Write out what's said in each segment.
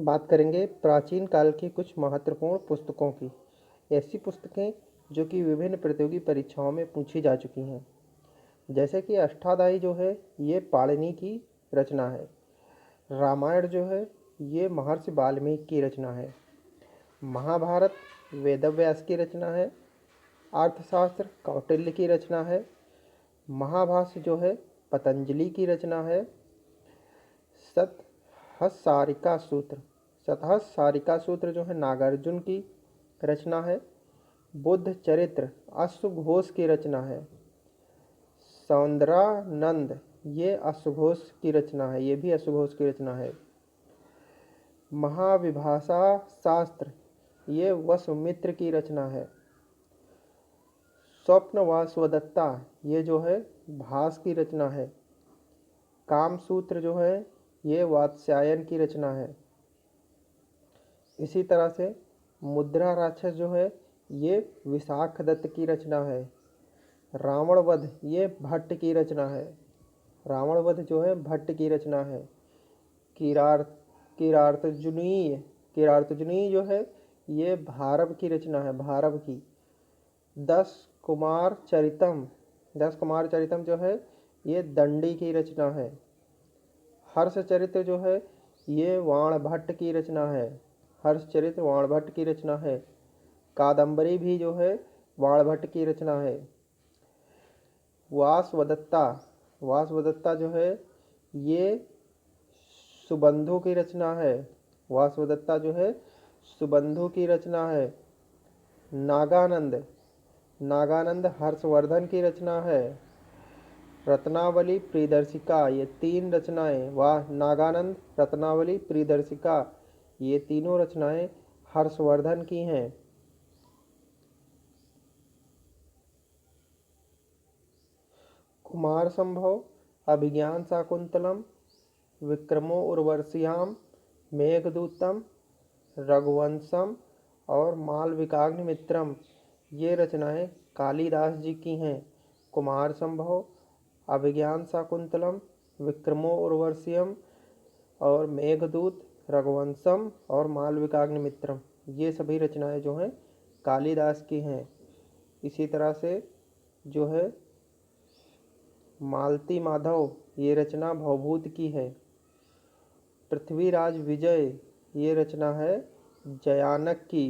बात करेंगे प्राचीन काल की कुछ महत्वपूर्ण पुस्तकों की। ऐसी पुस्तकें जो कि विभिन्न प्रतियोगी परीक्षाओं में पूछी जा चुकी हैं। जैसे कि अष्टाध्यायी जो है ये पाणिनि की रचना है। रामायण जो है ये महर्षि वाल्मीकि की रचना है। महाभारत वेदव्यास की रचना है। अर्थशास्त्र कौटिल्य की रचना है। महाभाष्य जो है पतंजलि की रचना है। सतहस्सारिका सूत्र सतहस्सारिका सूत्र जो है नागार्जुन की रचना है। बुद्ध चरित्र अश्वघोष की रचना है। सौंदरानंद ये अश्वघोष की रचना है, ये भी अश्वघोष की रचना है। महाविभाषा शास्त्र ये वसुमित्र की रचना है। स्वप्न वासवदत्ता ये जो है भास की रचना है। कामसूत्र जो है ये वात्स्यायन की रचना है। इसी तरह से मुद्रा राक्षस जो है ये विशाख दत्त की रचना है। रावण वध ये भट्ट की रचना है। रावण वध जो है भट्ट की रचना है। किरार किरार्तजुनीय किरार्तजुनी जो है ये भारव की रचना है, भारव की। दस कुमार चरितम दस कुमार चरितम जो है ये दंडी की रचना है। हर्षचरित्र जो है ये वाण भट्ट की रचना है। हर्षचरित्र वाण भट्ट की रचना है। कादंबरी भी जो है वाण भट्ट की रचना है। वासवदत्ता जो है ये सुबंधु की रचना है। वासवदत्ता जो है सुबंधु की रचना है। नागानंद हर्षवर्धन की रचना है। रत्नावली प्रियदर्शिका ये तीन रचनाएं नागानंद रत्नावली प्रियदर्शिका ये तीनों रचनाएं हर्षवर्धन की हैं। कुमार संभव अभिज्ञान शाकुंतलम विक्रमो उर्वशीयाम मेघदूतम रघुवंशम और मालविकाग्निमित्रम ये रचनाएं कालिदास जी की हैं। कुमार संभव अभिज्ञान शाकुंतलम विक्रमो उर्वशीयम और मेघदूत रघुवंशम और मालविकाग्निमित्रम ये सभी रचनाएं जो हैं कालिदास की हैं। इसी तरह से जो है मालती माधव ये रचना भवभूत की है। पृथ्वीराज विजय ये रचना है जयानक की।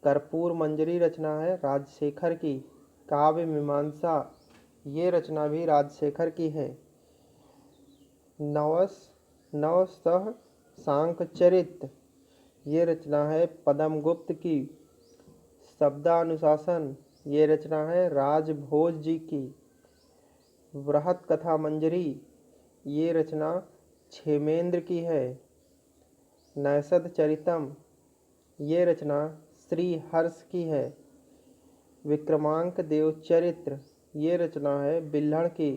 कर्पूर मंजरी रचना है राजशेखर की। काव्य मीमांसा ये रचना भी राजशेखर की है। नवसह सांकचरित ये रचना है पद्मगुप्त की। शब्दानुशासन ये रचना है राजभोज जी की। वृहत कथा मंजरी ये रचना क्षेमेंद्र की है। नैषद चरितम ये रचना श्री हर्ष की है। विक्रमांक देवचरित्र ये रचना है बिल्हड़ की।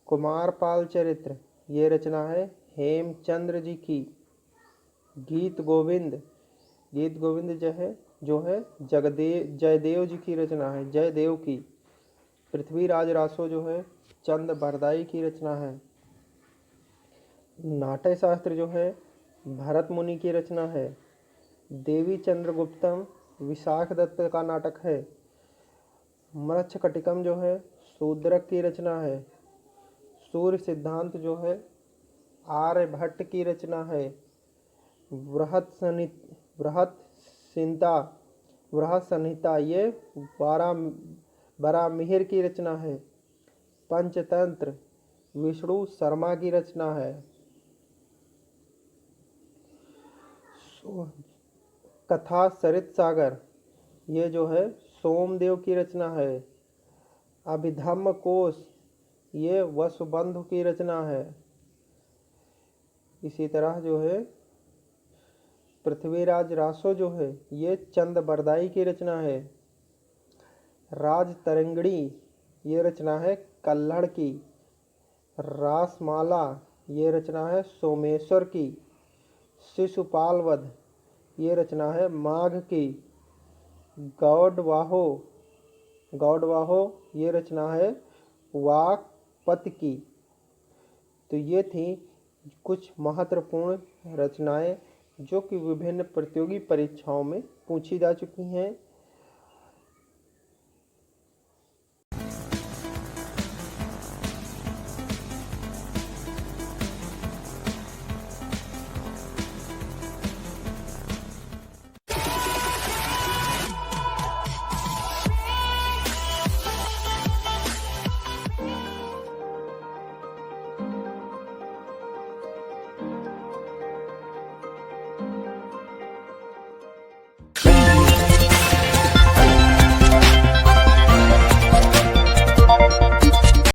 कुमारपाल चरित्र ये रचना है हेमचंद्र जी की। गीत गोविंद जो है जयदेव जी की रचना है, जयदेव की। पृथ्वीराज रासो जो है चंद बरदाई की रचना है। नाट्य शास्त्र जो है भरत मुनि की रचना है। देवी चंद्रगुप्तम विशाख दत्त का नाटक है। मृच्छकटिकम जो है शूद्रक की रचना है। सूर्य सिद्धांत जो है आर्यभट्ट की रचना है। बृहत संहिता ये बारामिहिर की रचना है। पंचतंत्र विष्णु शर्मा की रचना है। कथा सरित सागर ये जो है सोमदेव की रचना है। अभिधम्म कोश ये वसुबंधु की रचना है। इसी तरह जो है पृथ्वीराज रासो जो है ये चंद बरदाई की रचना है। राज तरंगड़ी ये रचना है कल्हड़ की। रासमाला ये रचना है सोमेश्वर की। शिशुपाल वध ये रचना है माघ की। गौडवाहो ये रचना है वाकपत की। तो ये थी कुछ महत्वपूर्ण रचनाएं जो कि विभिन्न प्रतियोगी परीक्षाओं में पूछी जा चुकी हैं